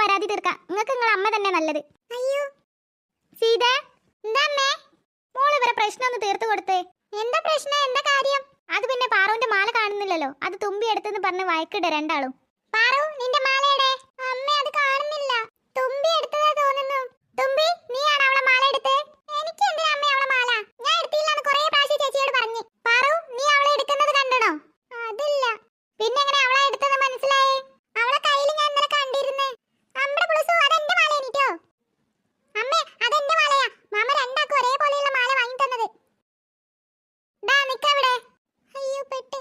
പരാതി തീർക്കാം. നിങ്ങൾക്ക് നിങ്ങളെ അമ്മ തന്നെ നല്ലത്. അയ്യോ സീത, എന്താ അമ്മേ? മോള് ഇവരെ പ്രശ്നം ഒന്ന് തീർത്തു കൊടുത്തേ. എന്താ പ്രശ്നം? എന്താ കാര്യം? അത് പിന്നെ പാറുവിന്റെ മാല കാണുന്നില്ലല്ലോ, അത് തുമ്പി എടുത്തെന്ന് പറഞ്ഞ് വഴക്കിട രണ്ടാളും. പാറു, നിന്റെ മാലയുടെ? അമ്മ അത് കാണുന്നില്ല. തുമ്പി എടുത്തതാ തോന്നുന്നു. തുമ്പി, നീയാണ് അവളെ മാല എടുത്തേ? എനിക്ക് എന്തിനാ അമ്മ അവളെ മാല? ഞാൻ എടുത്തില്ലെന്ന് കുറേ പ്രാവശ്യം ചേച്ചിയോട് പറഞ്ഞു. പാറു, നീ അവളെ എടുക്കുന്നത് കണ്ടണോ? അതില്ല. പിന്നെ എങ്ങനെ അവളെ എടുത്തത് മനസ്സിലായേ? അവളെ കയ്യിൽ ഞാൻ ഇന്നലെ കണ്ടിരുന്നേ. അമ്മടെ പ്ലസു, അതെന്റെ മാല എനിക്കോ? അമ്മേ, അതെന്റെ മാലയാ. മാമ രണ്ടാക്കും ഒരേപോലെയുള്ള മാല വാങ്ങി തന്നത്. ദാ നിക്കവിടെ. അയ്യോ പെട്ട്.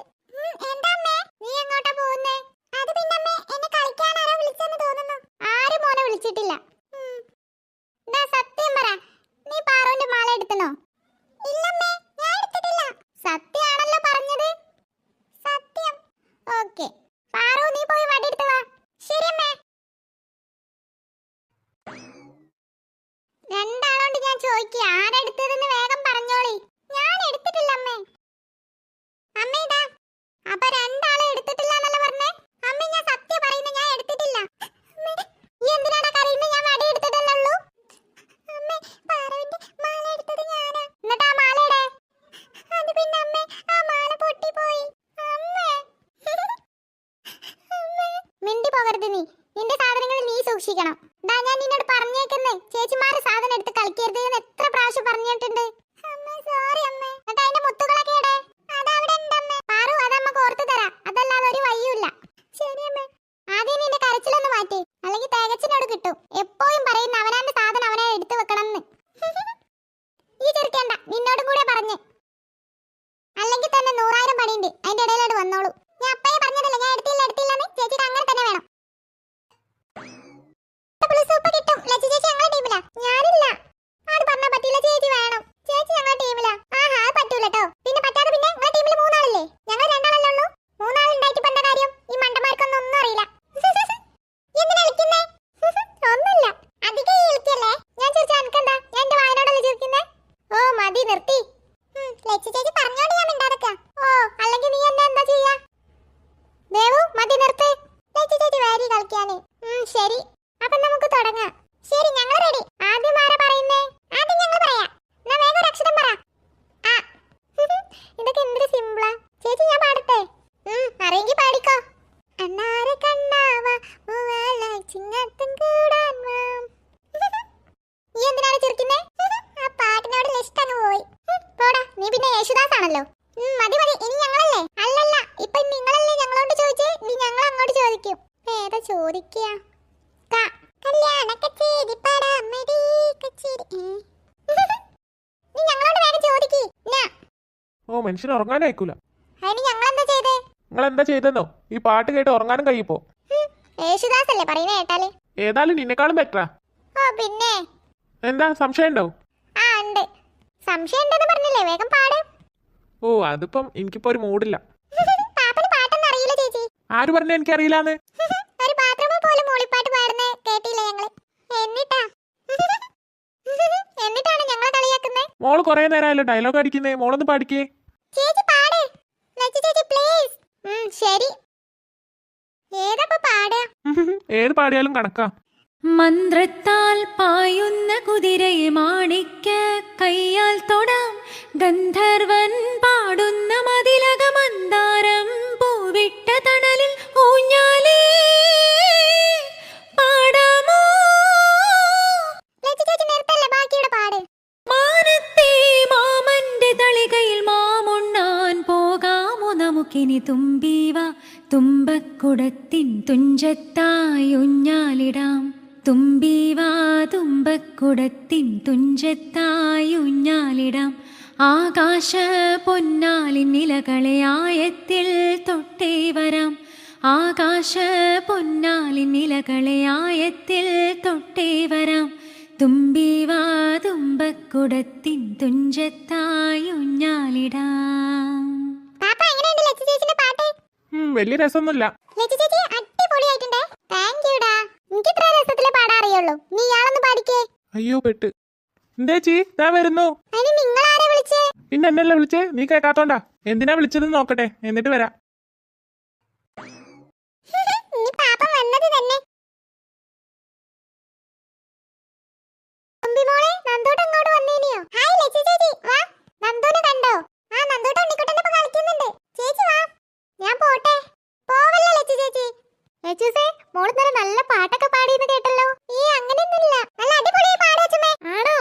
എന്താ അമ്മേ? നീ എങ്ങോട്ടാ പോകുന്നേ? അത് പിന്നെ അമ്മേ, എന്നെ കളിക്കാൻ ആരോ വിളിച്ചെന്ന് തോന്നുന്നു. ആരും മോനെ വിളിച്ചിട്ടില്ല. ദാ സത്യം പറ, നീ പാറുവിന്റെ മാല എടുത്തനോ? ഇല്ലമ്മേ, ഞാൻ എടുത്തിട്ടില്ല. സത്യമാണല്ലോ പറഞ്ഞത്. സത്യം. ഓക്കേ പാറു, നീ പോയി വടി എടുത്ത് വാ. ശരി അമ്മേ. രണ്ടാളോണ്ട് ഞാൻ ചോദിക്കുക, ആരെടുത്തതെന്ന് വേഗം പറഞ്ഞോളി. ഞാൻ എടുത്തിട്ടില്ല അമ്മേ. അമ്മ ഇതാ. അപ്പൊ രണ്ടാളും എടുത്തിട്ടില്ല എന്നല്ല പറഞ്ഞേ? അമ്മ, ഞാൻ സത്യം പറയുന്നു, ഞാൻ എടുത്തിട്ടില്ല. നീ എന്തിനാണ് കരയുന്നത്? ഞാൻ വടി എടുത്തതല്ലേ ഉള്ളൂ. അമ്മേ, പാറുവിന്റെ മാല എടുത്തത് ഞാനാ. എന്നിട്ട് ആ മാലയുടെ? അത് പിന്നെ അമ്മേ, ആ മാല പൊട്ടിപ്പോയി. അമ്മേ മിണ്ടി പോകരുത് നീ. നിന്റെ സാധനങ്ങൾ നീ സൂക്ഷിക്കണം. ദാ ഞാൻ നിന്നോട് പറഞ്ഞേക്കുന്നേ, ചേച്ചിമാരെ സാധനം എടുത്ത് കളിക്കരുത് എന്ന് എത്ര പ്രാവശ്യം പറഞ്ഞിട്ടുണ്ട്. അമ്മേ സോറി അമ്മേ. എന്നിട്ട് അതിന്റെ മുത്തുകളൊക്കെ എവിടെ? അതവിടെ ഉണ്ട് അമ്മേ. പാറു, അതമ്മ കോർത്തു തരാം. അതല്ലാതെ ഒരു വഴിയുമില്ല. ശരി അമ്മേ. ആദ്യം നിന്റെ കരച്ചിലൊന്ന് മാറ്റി, അല്ലെങ്കിൽ തേകച്ചിനോട് കിട്ടും. എപ്പോഴും പറയുന്ന അവനാന്റെ സാധനം അവനെ എടുത്തു വെക്കണം എന്ന്. ഈ ചെറുക്കേണ്ട, നിന്നോടും കൂടെ പറഞ്ഞു. അല്ലെങ്കിൽ തന്നെ 100,000 പണിയുണ്ട്. അതിന്റെ ഇടയിലോട് വന്നോളൂ. ഞാൻ അപ്പയെ പറഞ്ഞതല്ലേ, ഞാൻ എടുത്തില്ലെന്ന്. ചേച്ചിക്ക് അങ്ങനെ തന്നെ വേണം. കിട്ടും. ലച്ചു ചേച്ചി ഞങ്ങളുടെ ടീമിലാ. ഞാനില്ല. അത് പറഞ്ഞാ പറ്റില്ല. ചേച്ചി വേണം. ചേച്ചി ഞങ്ങളുടെ ടീമിലാ. ആഹാ, അത് പറ്റൂല കേട്ടോ. പിന്നെ പറ്റാതെ പിന്നെ നിങ്ങളുടെ ടീമിൽ 3 ആളല്ലേ? ഞങ്ങൾ 2 ആളല്ലേ ഉള്ളൂ. 3 ആളുണ്ടായിട്ട് ഇപ്പൊ എന്താ കാര്യം? ഈ മണ്ടന്മാർക്കൊന്നും ഒന്നും അറിയില്ല. എന്തിനാ കളിക്കുന്നേ? ഒന്നുമില്ല. അധികം കളിക്കല്ലേ. ഞാൻ ചോദിച്ചാ എനിക്കെന്താ? ഞാൻ എന്റെ വായനോടല്ലേ ചോദിക്കുന്നേ? ഓ മതി, നിർത്തി. ലച്ചു ചേച്ചി പറഞ്ഞോണ്ട് ഞാൻ മിണ്ടാതെക്കാം. ഓ, അല്ലെങ്കിൽ നീ എന്താ ചെയ്യാ? ദേവു, മതി, നിർത്ത്. ലച്ചു ചേച്ചി വേരി കളിക്കാന്. ശരി, അപ്പൊ നമുക്ക് തുടങ്ങാം. ശരി, ഞങ്ങൾ റെഡി. ആദ്യം ആരാ പറയുന്നേ? ആദ്യം ഞങ്ങൾ പറയാം. എന്നാ വേഗം ഒരു അക്ഷരം പറ. ആ. ഇതൊക്കെ എന്തൊരു സിമ്പിളാ. ചേച്ചി ഞാൻ പാടട്ടെ? അറിയെങ്കിൽ പാടിക്കോ. അണ്ണാര കണ്ണാവ മൂവാലായി ചിങ്ങത്തും കൂടാൻ വാ. നീ എന്തിനാണ് ചിരിക്കുന്നേ? ആ പാട്ടിനോട് ലിസ്റ്റ് അങ്ങ് പോയി. പോടാ, നീ പിന്നെ യേശുദാസ് ആണല്ലോ. മതി മതി, ഇനി ഞങ്ങളല്ലേ? അല്ലല്ല, ഇപ്പൊ നിങ്ങളല്ലേ ഞങ്ങളോട് ചോദിച്ചേ, ഇനി ഞങ്ങൾ അങ്ങോട്ട് ചോദിക്കും. ഏതാ ചോദിക്കുക? കല്യാണ കച്ചേരി പടാമടി കച്ചേരി. നീ ഞങ്ങളോട് വേഗം ചോദിക്ക്. ഓ, മനുഷ്യൻ ഉറങ്ങാനായിക്കൂല. അതിന് ഞങ്ങളെന്താ ചെയ്തേ? നിങ്ങൾ എന്താ ചെയ്തെന്നോ? ഈ പാട്ട് കേട്ട് ഉറങ്ങാനും കഴിയിപ്പോ. യേശുദാസ് അല്ലേ പറയുന്നേ കേട്ടാല്? ഏതായാലും നിന്നെക്കാളും ബെറ്ററാ. ഓ പിന്നെ. എന്താ സംശയം ഉണ്ടോ? ആ ഉണ്ട്. സംശയം ഉണ്ടെന്ന് പറഞ്ഞില്ലേ, വേഗം പാട്. ഓ, അതിപ്പം എനിക്കിപ്പോ ഒരു മൂഡില്ല. പാപ്പന് പാട്ടൊന്നും അറിയില്ല ചേച്ചി. ആര് പറഞ്ഞ എനിക്കറിയില്ലാന്ന്? ഒരു ബാത്റൂമിൽ പോലും മൂളിപ്പാട്ട് പാടുന്നേ കേട്ടില്ല ഞങ്ങള്. എന്നിട്ടാണ് ഞങ്ങളെ കളിയാക്കുന്നേ. മോള് കൊറേ നേരമായല്ലോ ഡയലോഗ് അടിക്കുന്നേ. മോളൊന്ന് പാടിക്കേ. ചേച്ചി പാട്. ലച്ചു ചേച്ചി പ്ലീസ്. ശരി, ഏതപ്പോ പാടുക? ഏത് പാടിയാലും കണക്കാ. മന്ത്രത്താൽ പായുന്ന കുതിരയെ മാണിക്ക കയ്യാൽ തൊടാം. ഗന്ധർവൻ പാടുന്ന മതിലക മന്ദാരം പൂവിട്ട തണലിൽ ഊഞ്ഞാലേ പാടാമോ? ലച്ചു ചേച്ചി നിർത്തല്ലേ, ബാക്കിയുടെ പാട്. മാനത്തെ മാമന്റെ തളികയിൽ മാമുണ്ണാൻ പോകാമോ നമുക്കിനി? തുമ്പീവ തുമ്പക്കുടത്തിൻ തുഞ്ചത്തായി ഊഞ്ഞാലിടാം. തുമ്പീവാ തുമ്പക്കുടത്തിൻ തുഞ്ചത്തായി ഊഞ്ഞാലിടാം. ആകാശ പൊന്നാലിൻ നിലകളെ ആയത്തിൽ തൊട്ടേ വരാം. ആകാശ പൊന്നാലിൻ നിലകളെ ആയത്തിൽ തൊട്ടേ വരാം. തുമ്പീവാ തുമ്പക്കുടത്തിൻ തുഞ്ചത്തായി ഊഞ്ഞാലിടാം. വലിയ രസമൊന്നുമില്ല. ലച്ചു ചേച്ചി അടിപൊളിയായിട്ടുണ്ട്. താങ്ക് യുടാ. എനിക്ക് ഇത്ര രസത്തിലേ പാടാൻ അറിയുള്ളൂ. നീ ഇയാളൊന്ന് പാടിക്കേ. അയ്യോ പെട്ട്. എന്തേച്ചി, ഞാൻ വരുന്നു. അതിന് നിങ്ങൾ ആരെ വിളിച്ചേ? പിന്നെ എന്നല്ലേ വിളിച്ചേ? നീ കേൾക്കാത്തോണ്ടാ. എന്തിനാ വിളിച്ചതെന്ന് നോക്കട്ടെ, എന്നിട്ട് വരാം. നീ പാപ്പ വന്നത് തന്നെ. നന്ദൂട്ടൻ അങ്ങോട്ട് വന്നേനിയോ? ഹായ് ലച്ചു ചേച്ചി, വാ. നന്ദൂനെ കണ്ടോ? ആ നന്ദൂട്ടൻ ഉണ്ണിക്കുട്ടന്റെ ഒപ്പം കളിക്കുന്നുണ്ട്. ചേച്ചി വാ. ഞാൻ പോട്ടെ. പോവല്ലേ ലച്ചു ചേച്ചി. ലച്ചുസേ, മോള് ഇന്നലെ നല്ല പാട്ടൊക്കെ പാടിയെന്ന് കേട്ടല്ലോ. അങ്ങനെയൊന്നുമില്ല. നല്ല അടിപൊളിയായി പാടും അച്ഛമ്മേ. ആണോ?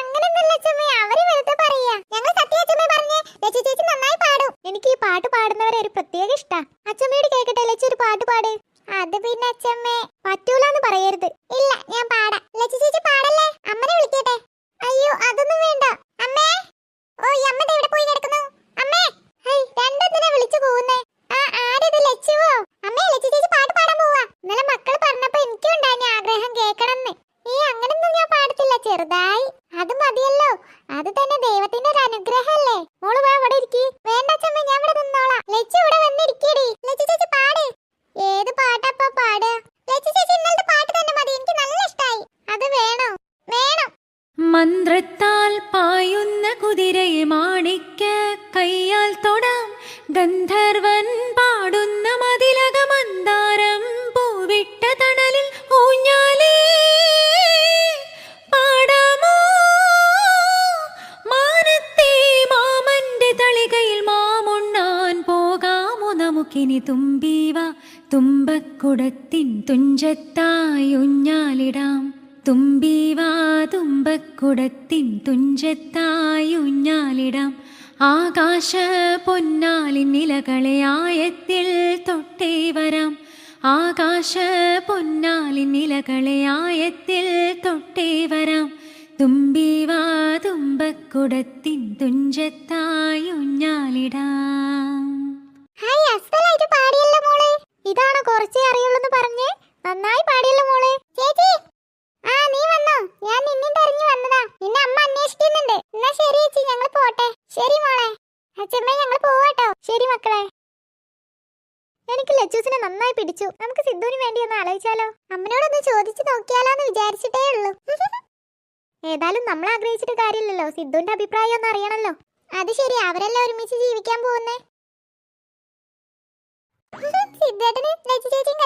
അങ്ങനെയൊന്നുമില്ല അച്ഛമ്മേ, അവര് വെറുതെ പറയാ. ഞങ്ങൾ സത്യം അച്ഛമ്മേ പറഞ്ഞേ, ലച്ചു ചേച്ചി നന്നായി പാടും. എനിക്ക് ഈ പാട്ട് പാടുന്നവരെ ഒരു പ്രത്യേക ഇഷ്ടാ. അച്ഛമ്മയോട് കേൾക്കട്ടെ, ലച്ചു ഒരു പാട്ട് പാട്. അത് പിന്നെ അച്ഛമ്മേ പറ്റൂലെന്ന് പറയരുത്. ഇല്ല, ഞാൻ പാടാം. ലച്ചു ചേച്ചി പാടല്ലേ? അമ്മനെ വിളിക്കട്ടെ. അയ്യോ, അതൊന്നും വേണ്ട. അമ്മേ, ഓ ഈ അമ്മ ദേ ഇവിടെ പോയി കിടക്കുന്നു. അമ്മേ, ഹൈ രണ്ടെന്തിനാ വിളിച്ചു പോകുന്നേ? ആരത്? ലച്ചുവോ? അമ്മേ, ലച്ചു ചേച്ചി പാട്ട് പാടാൻ പോവാ. ഇന്നലെ മക്കൾ പറഞ്ഞപ്പോ എനിക്കും ഉണ്ടായി ആഗ്രഹം കേൾക്കണമെന്ന്. അങ്ങനൊന്നും ഞാൻ പാടത്തില്ല, ചെറുതായി. അത് മതിയല്ലോ, അത് തന്നെ ദൈവത്തിന്റെ ഒരു അനുഗ്രഹല്ലേ. മോള് വാ, ഇവിടെ ഇരിക്കി. വേണ്ട അച്ഛമ്മ, ഞാൻ ഇവിടെ നിന്നോളാം. ലച്ചു ഇവിടെ വന്നിരിക്കടി. ലച്ചു ചേച്ചി പാട്. ഏത് പാട്ടപ്പ പാട്? ലച്ചു ചേച്ചി ഇന്നലത്തെ പാട്ട് തന്നെ മതി, എനിക്ക് നല്ല ഇഷ്ടായി. അത് വേണോ? വേണം. മന്ത്രത്താൽ പായുന്ന കുതിരയെ മാണിക്ക കയ്യാൽ തൊടാം, ഗന്ധർവൻ പാടുന്ന മതിലക മന്ദാരം പൂവിട്ട തണലിൽ ഊഞ്ഞാലേ പാടാമോ, മാനത്തെ മാമന്റെ തളികയിൽ മാമുണ്ണാൻ പോകാമോ നമുക്കിനി തുമ്പീവ, തുമ്പക്കുടത്തിൻ തുഞ്ചത്തായി ഊഞ്ഞാലിടാം, തുമ്പീവാ തുമ്പക്കുടത്തിൻ തുഞ്ചത്തായി ഊഞ്ഞാലിടാം, ആകാശ പൊന്നാലിൻ നിലകളെ ആയത്തിൽ തൊട്ടേ വരാം, ആകാശ പൊന്നാലിൻ നിലകളെ ആയത്തിൽ തൊട്ടേ വരാം, തുമ്പീവാ തുമ്പക്കുടത്തിൻ തുഞ്ചത്തായി ഊഞ്ഞാലിടാം. ഹായ്, അസ്സലായിട്ട് പാടിയല്ലോ മോളെ. ഇതാണോ കുറച്ചേ അറിയുള്ളൂന്ന് പറഞ്ഞേ? നന്നായി പാടിയല്ലോ മോളെ. ചേച്ചി, നീ വന്നോ? ഞാൻ നിന്നെ തെരഞ്ഞു വന്നതാ. നിന്നെ അമ്മ അന്വേഷിക്കുന്നുണ്ട്. എന്നാ ശരി ചേച്ചി, ഞങ്ങൾ പോട്ടെ. ശരി മോളെ. അച്ഛമ്മേ, ഞങ്ങൾ പോവാട്ടോ. ശരി മക്കളെ. എനിക്ക് ലച്ചൂസിനെ നന്നായി പിടിച്ചു. നമുക്ക് സിദ്ധുവിന് വേണ്ടി ഒന്ന് ആലോചിച്ചാലോ? അമ്മനോടൊന്ന് ചോദിച്ചു നോക്കിയാലോന്ന് വിചാരിച്ചിട്ടേ ഉള്ളൂ. ഏതായാലും നമ്മൾ ആഗ്രഹിച്ചിട്ട് കാര്യമില്ലല്ലോ, സിദ്ധുവിന്റെ അഭിപ്രായം ഒന്ന് അറിയണല്ലോ. അത് ശരി, അവരെല്ലാം ഒരുമിച്ച് ജീവിക്കാൻ പോകുന്നേ. സിദ്ധേട്ടന് ലച്ചു ചേച്ചിയും